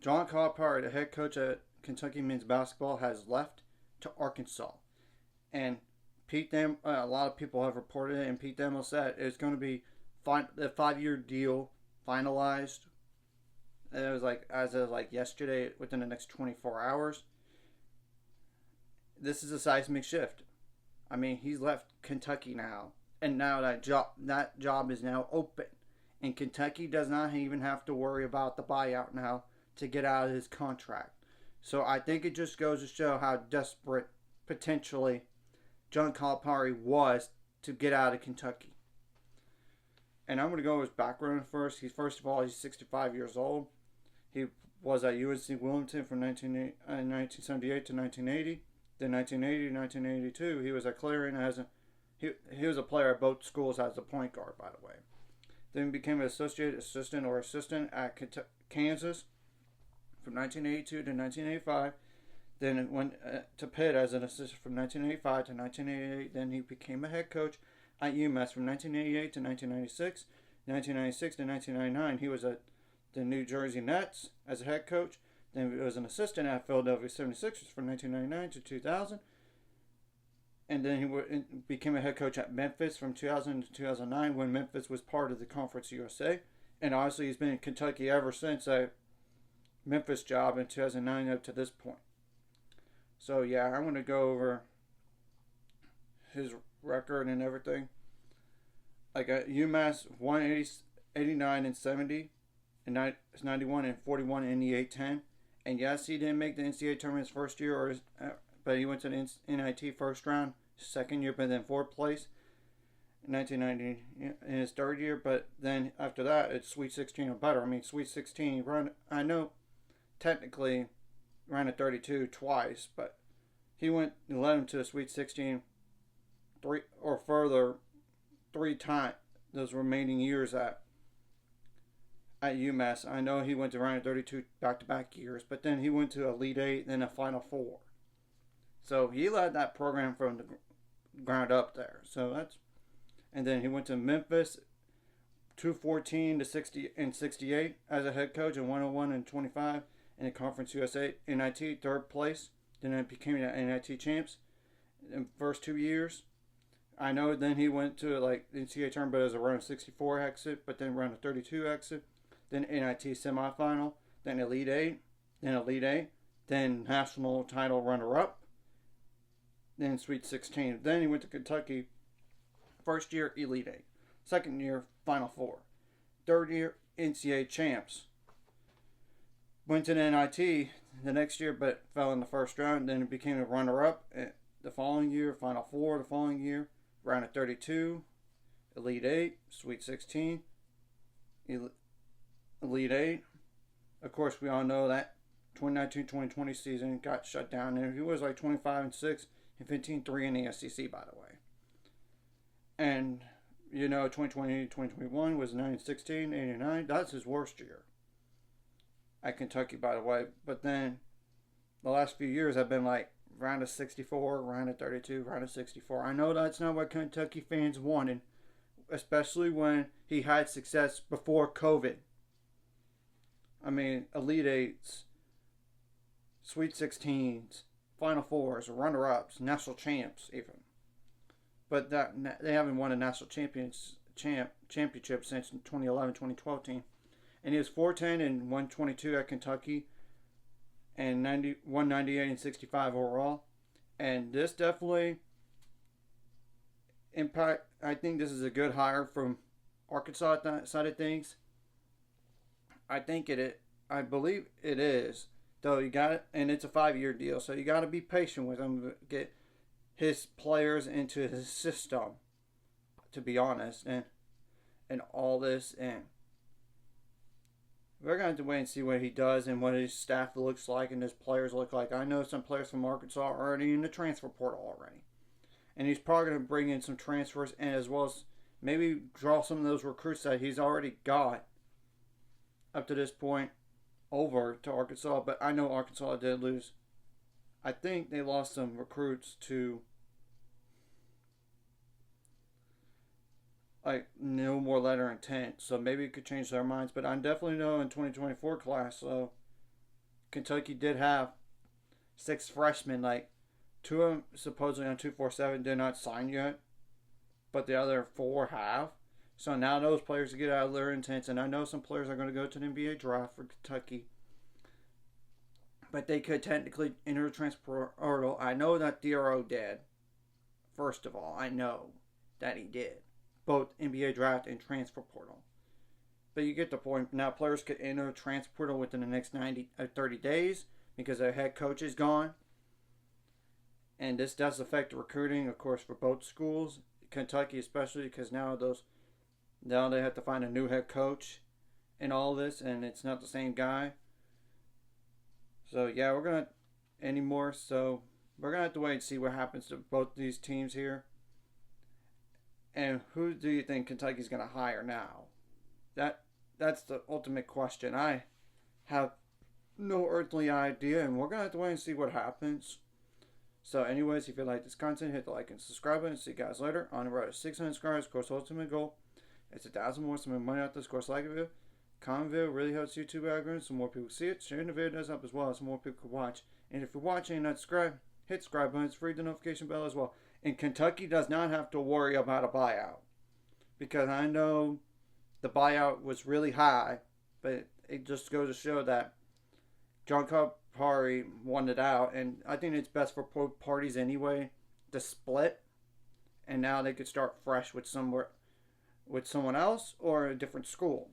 John Calipari, the head coach at Kentucky men's basketball, has left to Arkansas. And a lot of people have reported it, and Pete Thamel said it's going to be the 5-year deal finalized. It was like as of like yesterday, within the next 24 hours. This is a seismic shift. I mean, he's left Kentucky now, and now that job is now open, and Kentucky does not even have to worry about the buyout now to get out of his contract. So I think it just goes to show how desperate potentially John Calipari was to get out of Kentucky. And I'm going to go with his background first. First of all, he's 65 years old. He was at UNC Wilmington from 1978 to 1980. Then 1980 to 1982, he was at Clarion he was a player at both schools as a point guard, by the way. Then he became an assistant at Kansas from 1982 to 1985. Then went to Pitt as an assistant from 1985 to 1988. Then he became a head coach at UMass from 1988 to 1996. 1996 to 1999, he was at the New Jersey Nets as a head coach. Then he was an assistant at Philadelphia 76ers from 1999 to 2000. And then he became a head coach at Memphis from 2000 to 2009 when Memphis was part of the Conference USA. And obviously he's been in Kentucky ever since that Memphis job in 2009 up to this point. So yeah, I'm going to go over his record and everything. Like at UMass, 189 and 70, and 91 and 41 in the A10. And yes, he didn't make the NCAA tournament his first year, but he went to the NIT first round, second year, but then fourth place in 1990 in his third year. But then after that, it's Sweet 16 or better. I mean, Sweet 16, I know technically ran a 32 twice, but he led him to the Sweet 16 three times those remaining years at UMass. I know he went to round 32 back-to-back years, but then he went to Elite 8, then a Final Four. So he led that program from the ground up there. And then he went to Memphis, 214 to 60 and 68 as a head coach, and 101 and 25 in the Conference USA. NIT third place. Then it became the NIT champs in the first 2 years. I know then he went to like NCAA tournament as a round 64 exit, but then round 32 exit. Then NIT semifinal, then Elite 8, then national title runner-up, then Sweet 16. Then he went to Kentucky, first year Elite 8, second year Final Four, third year NCAA champs. Went to the NIT the next year, but fell in the first round. Then it became a runner-up the following year, Final Four the following year, round of 32, Elite 8, Sweet 16, Elite 8. Of course, we all know that 2019-2020 season got shut down, and he was like 25-6 and 15-3 in the SEC, by the way. And, 2020-2021 was 9-16, 89. That's his worst year at Kentucky, by the way. But then the last few years have been like round of 64, round of 32, round of 64. I know that's not what Kentucky fans wanted, especially when he had success before COVID. I mean, Elite 8s, Sweet 16s, Final Fours, runner-ups, national champs even. But they haven't won a national championship since 2011-2012 team. And he was 410 and 122 at Kentucky and 198 and 65 overall. And this definitely impact. I think this is a good hire from Arkansas side of things. I believe it is. Though you got it, and it's a 5-year deal, so you got to be patient with him to get his players into his system. To be honest, and all this, and we're going to have to wait and see what he does and what his staff looks like and his players look like. I know some players from Arkansas are already in the transfer portal already, and he's probably going to bring in some transfers and as well as maybe draw some of those recruits that he's already got up to this point over to Arkansas. But I know Arkansas did lose. I think they lost some recruits to like no more letter intent, so maybe it could change their minds. But I definitely know in 2024 class, so Kentucky did have 6 freshmen. Like, 2 of them supposedly on 247 did not sign yet, but the other 4 have. So now those players get out of their intents, and I know some players are going to go to the NBA draft for Kentucky, but they could technically enter the transfer portal. I know that DRO did. First of all, I know that he did, both NBA draft and transfer portal. But you get the point. Now players could enter transfer portal within the next 30 days because their head coach is gone. And this does affect the recruiting, of course, for both schools. Kentucky especially, because now they have to find a new head coach and all this, and it's not the same guy. So yeah, we're going to have to wait and see what happens to both these teams here. And who do you think Kentucky's going to hire now? That's the ultimate question. I have no earthly idea, and we're going to have to wait and see what happens. So anyways, if you like this content, hit the like and subscribe button. See you guys later. On the road to 600 subscribers. Of course, ultimate goal. It's 1,000 more. Some money out this. Of course, like a video. Comment video really helps YouTube algorithm so more people see it. Sharing the video does help as well, so more people can watch. And if you're watching and not subscribed, hit subscribe button. It's free, the notification bell as well. And Kentucky does not have to worry about a buyout, because I know the buyout was really high, but it just goes to show that John Calipari wanted out, and I think it's best for both parties anyway to split, and now they could start fresh with someone else or a different school.